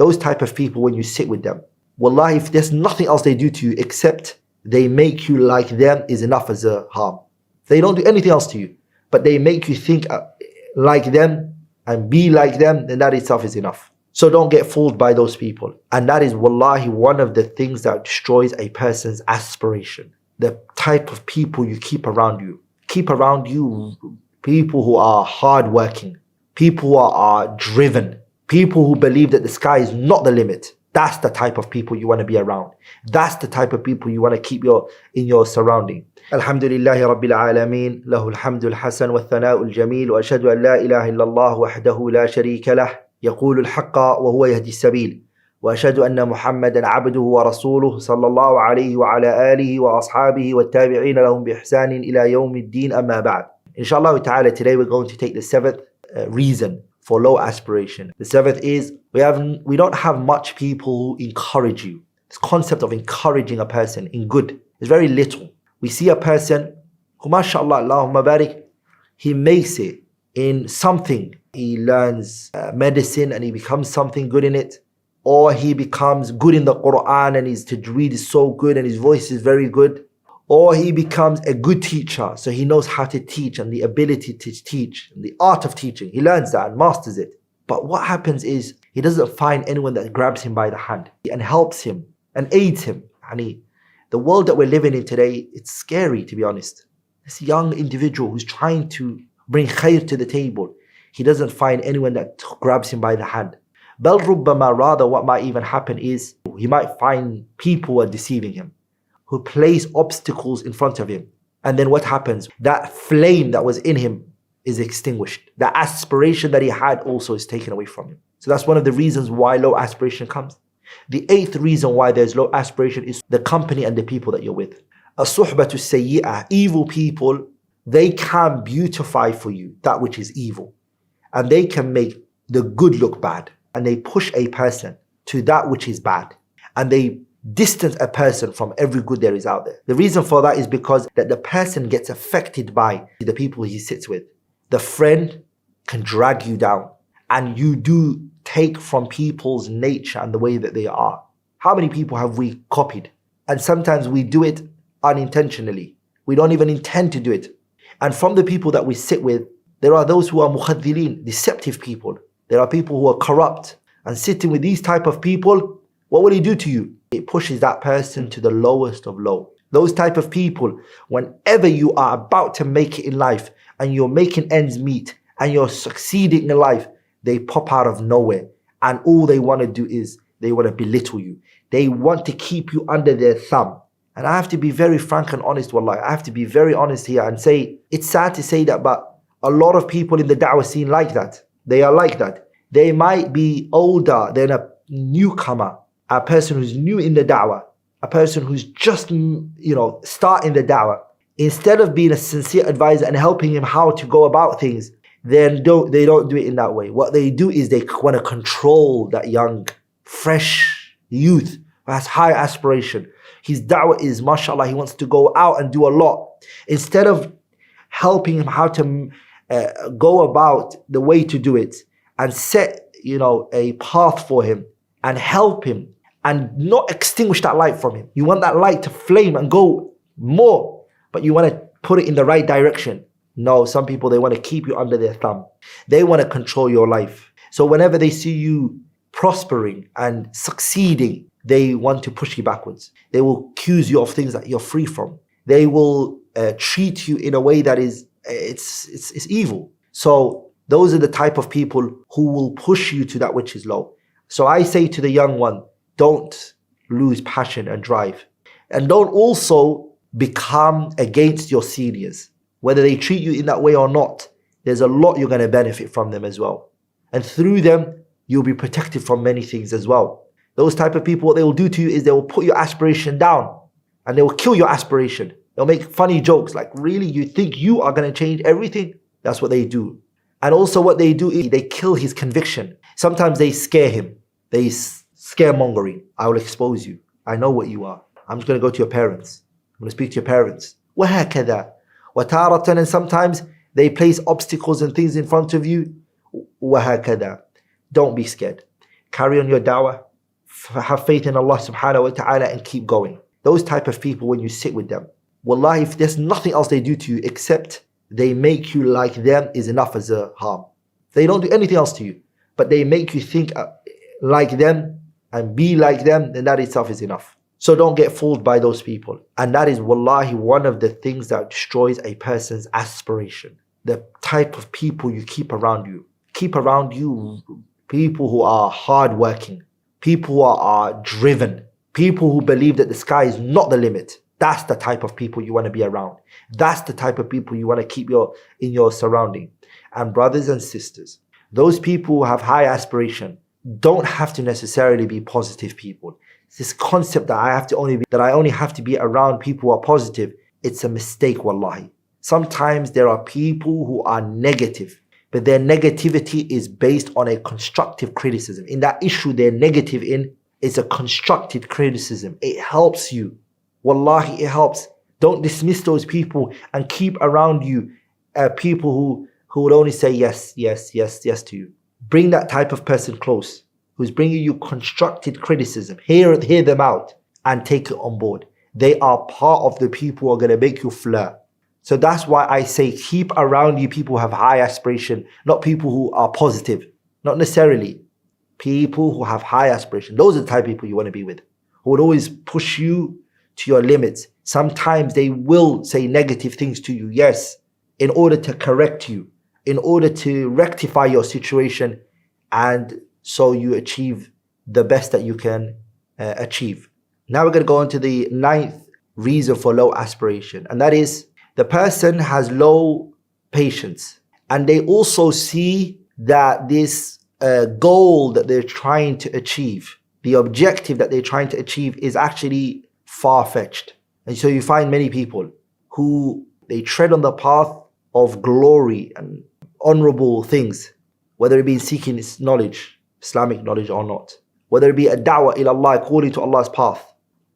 those type of people, when you sit with them, wallahi, if there's nothing else they do to you except they make you like them, is enough as a harm. They don't do anything else to you, but they make you think like them and be like them, then that itself is enough. So don't get fooled by those people. And that is wallahi one of the things that destroys a person's aspiration. The type of people you keep around you. Keep around you people who are hardworking, people who are driven, people who believe that the sky is not the limit. That's the type of people you want to be around. That's the type of people you want to keep in your surrounding. Alhamdulillahi Rabbil Alameen, Lahul Hamdul Hasan wa Thana'ul Jameel, wa ashhadu an la ilaha illallah wahdahu la sharika lah, yaqulu al-haqqa wa huwa yahdi as-sabil, wa ashhadu anna Muhammadan abduhu wa rasuluhu sallallahu alayhi wa ala alihi wa ashabihi wa tabi'in lahum bi ihsanin ila yawmi Deen, amma ba'd. Inshallah ta'ala, today we're going to take the seventh reason for low aspiration. The seventh is we don't have much people who encourage you. This concept of encouraging a person in good is very little. We see a person who, mashallah, Allahumma barik, he makes it in something. He learns medicine and he becomes something good in it. Or he becomes good in the Quran and his tajweed is so good and his voice is very good. Or he becomes a good teacher, so he knows how to teach and the ability to teach, and the art of teaching. He learns that and masters it. But what happens is he doesn't find anyone that grabs him by the hand and helps him and aids him. And the world that we're living in today, it's scary, to be honest. This young individual who's trying to bring khair to the table, he doesn't find anyone that grabs him by the hand. Bal rubbama, rather what might even happen is he might find people who are deceiving him, who place obstacles in front of him. And then what happens? That flame that was in him is extinguished. The aspiration that he had also is taken away from him. So that's one of the reasons why low aspiration comes. The eighth reason why there's low aspiration is the company and the people that you're with. As-suhbatu sayyi'ah, evil people, they can beautify for you that which is evil. And they can make the good look bad. And they push a person to that which is bad. And they distance a person from every good there is out there. The reason for that is because that the person gets affected by the people he sits with. The friend can drag you down, and you do take from people's nature and the way that they are. How many people have we copied? And sometimes we do it unintentionally. We don't even intend to do it. And from the people that we sit with, there are those who are mukhadhilin, deceptive people. There are people who are corrupt. And sitting with these type of people, what will he do to you? It pushes that person to the lowest of low. Those type of people, whenever you are about to make it in life and you're making ends meet and you're succeeding in life, they pop out of nowhere. And all they want to do is they want to belittle you. They want to keep you under their thumb. And I have to be very frank and honest, wallah. I have to be very honest here and say, it's sad to say that, but a lot of people in the da'wah scene like that. They are like that. They might be older than a newcomer, a person who's new in the da'wah, a person who's just, starting the da'wah. Instead of being a sincere advisor and helping him how to go about things, they don't do it in that way. What they do is they want to control that young, fresh youth who has high aspiration. His da'wah is, mashallah, he wants to go out and do a lot. Instead of helping him how to go about the way to do it and set, a path for him and help him and not extinguish that light from him. You want that light to flame and go more, but you want to put it in the right direction. No, some people, they want to keep you under their thumb. They want to control your life. So whenever they see you prospering and succeeding, they want to push you backwards. They will accuse you of things that you're free from. They will treat you in a way that is, it's evil. So those are the type of people who will push you to that which is low. So I say to the young one, don't lose passion and drive. And don't also become against your seniors. Whether they treat you in that way or not, there's a lot you're going to benefit from them as well. And through them, you'll be protected from many things as well. Those type of people, what they will do to you is they will put your aspiration down and they will kill your aspiration. They'll make funny jokes like, really, you think you are going to change everything? That's what they do. And also what they do is they kill his conviction. Sometimes they scare him. They fear-mongering. I will expose you. I know what you are. I'm just going to go to your parents. I'm going to speak to your parents. وَهَكَذَا وَتَارَةً. And sometimes they place obstacles and things in front of you. وَهَكَذَا. Don't be scared. carry on your dawah, have faith in Allah subhanahu wa ta'ala, and keep going. Those type of people, when you sit with them, wallahi, if there's nothing else they do to you except they make you like them, is enough as a harm. They don't do anything else to you, but they make you think like them and be like them, then that itself is enough. So don't get fooled by those people. And that is wallahi one of the things that destroys a person's aspiration. The type of people you keep around you. Keep around you people who are hardworking, people who are driven, people who believe that the sky is not the limit. That's the type of people you want to be around. That's the type of people you want to keep in your surrounding. And brothers and sisters, those people who have high aspiration don't have to necessarily be positive people. This concept that I only have to be around people who are positive, it's a mistake, wallahi. Sometimes there are people who are negative, but their negativity is based on a constructive criticism. In that issue they're negative in, it's a constructive criticism. It helps you. Wallahi, it helps. Don't dismiss those people and keep around you people who would only say yes, yes, yes, yes to you. Bring that type of person close, who's bringing you constructive criticism. Hear them out and take it on board. They are part of the people who are going to make you flirt. So that's why I say keep around you people who have high aspiration, not people who are positive. Not necessarily. People who have high aspiration. Those are the type of people you want to be with, who would always push you to your limits. Sometimes they will say negative things to you, yes, in order to correct you, in order to rectify your situation, and so you achieve the best that you can achieve. Now we're going to go on to the 9th reason for low aspiration, and that is the person has low patience, and they also see that this goal that they're trying to achieve, the objective that they're trying to achieve, is actually far-fetched. And so you find many people who they tread on the path of glory and honorable things, whether it be seeking knowledge, Islamic knowledge or not, whether it be a dawah ila Allah, calling to Allah's path,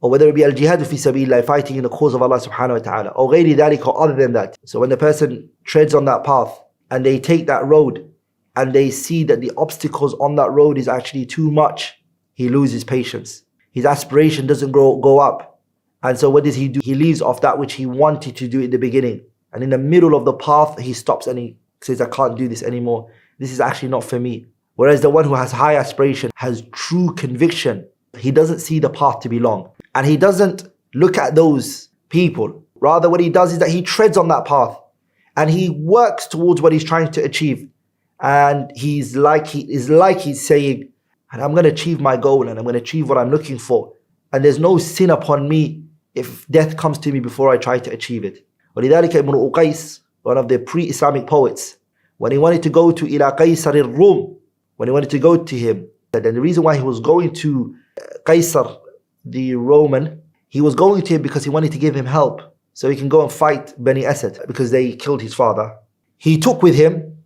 or whether it be al-jihad fi sabilillah, fighting in the cause of Allah subhanahu wa ta'ala, or ghayri dhalik, or other than that. So when the person treads on that path and they take that road and they see that the obstacles on that road is actually too much, he loses patience. His aspiration doesn't go up. And so what does he do? He leaves off that which he wanted to do in the beginning. And in the middle of the path, he stops and he says, I can't do this anymore. This is actually not for me. Whereas the one who has high aspiration, has true conviction, he doesn't see the path to be long. And he doesn't look at those people. Rather, what he does is that he treads on that path and he works towards what he's trying to achieve. And he's saying, and I'm going to achieve my goal and I'm going to achieve what I'm looking for. And there's no sin upon me if death comes to me before I try to achieve it. وَلِذَلِكَ Ibn Uqais, one of the pre-Islamic poets, when he wanted to go to إِلَى قَيْصَرِ الرُّوم, when he wanted to go to him, and the reason why he was going to Qaisar, the Roman, he was going to him because he wanted to give him help so he can go and fight Bani Asad because they killed his father. He took with him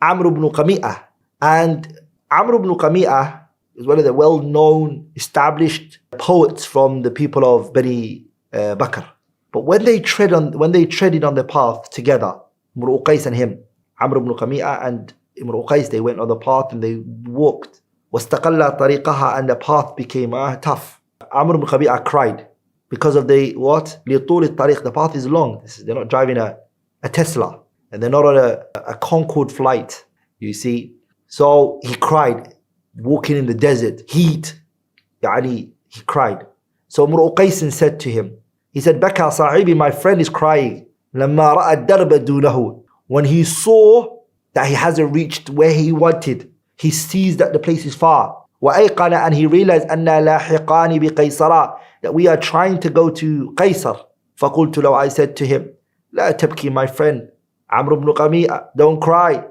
Amr ibn Qami'ah, and Amr ibn Qami'ah is one of the well-known established poets from the people of Bani Bakr. But when they treaded on the path together, Imru Uqais and him, Amr ibn Qami'ah and Imru Uqais, they went on the path and they walked. وَاسْتَقَلَّ طَرِيقَهَا, and the path became tough. Amr ibn Qami'ah cried because of the what? لِطُولِ الطَّرِيق, the path is long. They're not driving a Tesla and they're not on a Concorde flight, you see. So he cried, walking in the desert, heat. He cried. So Imru Uqais said to him, he said, Baka sahibi, my friend is crying. لَمَّا رَأَى الدَّرْبَ دُونَهُ, when he saw that he hasn't reached where he wanted, he sees that the place is far. وَأَيْقَنَ, and he realized أَنَّا لَاحِقَانِ بِقَيْصَرَ, that we are trying to go to Qaisar. فَقُلْتُ لَوْ, I said to him, لَا تَبْكِي, my friend, Amr ibn Qami'ah, don't cry.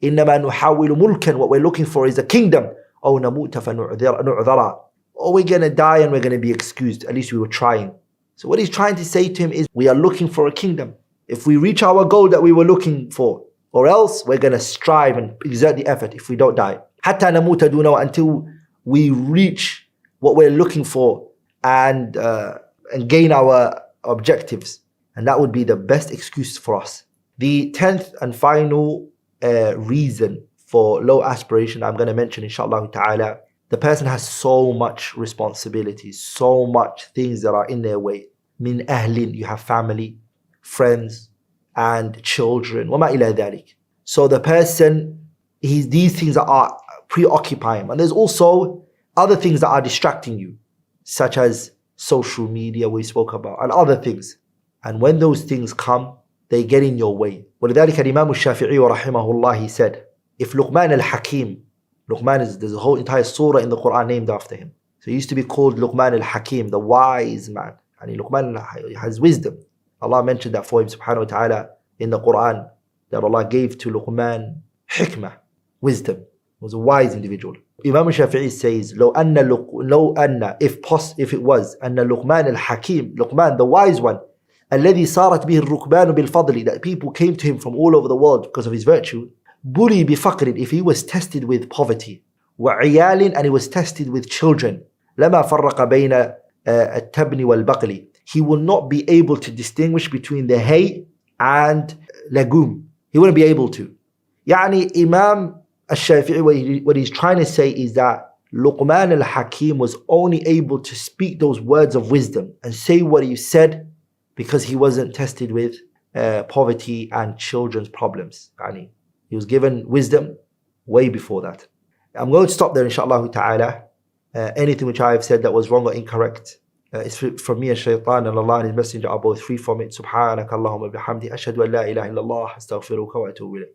إِنَّمَا نُحَاوِلُ مُلْكًا, what we're looking for is a kingdom. أَوْ نَمُوتَ فَنُعْذَرَ, or we're going to die and we're going to be excused. At least we were trying. So what he's trying to say to him is, we are looking for a kingdom. If we reach our goal that we were looking for, or else we're going to strive and exert the effort if we don't die. حَتَّى نَمُوتَ دُونَهُ, until we reach what we're looking for and gain our objectives. And that would be the best excuse for us. The 10th and final reason for low aspiration I'm going to mention, inshallah ta'ala, the person has so much responsibility, so much things that are in their way. Min ahlin, you have family, friends, and children. وَمَا إِلَى ذَلِكَ. So the person, these things are preoccupying him. And there's also other things that are distracting you, such as social media we spoke about, and other things. And when those things come, they get in your way. وَلِذَلِكَ الإمام الشافعي رحمه الله, he said, if Luqman al-Hakim, there's a whole entire surah in the Quran named after him. So he used to be called Luqman al-Hakim, the wise man. And Luqman has wisdom. Allah mentioned that for him subhanahu wa ta'ala in the Quran, that Allah gave to Luqman hikmah, wisdom. He was a wise individual. Imam Shafi'i says, if it was أن لقمان الحكيم, Luqman the wise one, الذي صارت به الركبان بالفضل, that people came to him from all over the world because of his virtue. بُلِي بفقر, if he was tested with poverty. وعيال, and he was tested with children. لما فرق بين التبن والبقل, he will not be able to distinguish between the hay and legume. He wouldn't be able to. يعني Imam al-Shafi'i, what he's trying to say is that Luqman al-Hakim was only able to speak those words of wisdom and say what he said because he wasn't tested with poverty and children's problems. Yani, he was given wisdom way before that. I'm going to stop there, inshallah ta'ala. Anything which I have said that was wrong or incorrect, it's from me and shaitan, and Allah and His Messenger are both free from it. Subhanaka Allahumma bihamdi, ashhadu an la ilaha illallah, astaghfiruka wa atubu ilayk.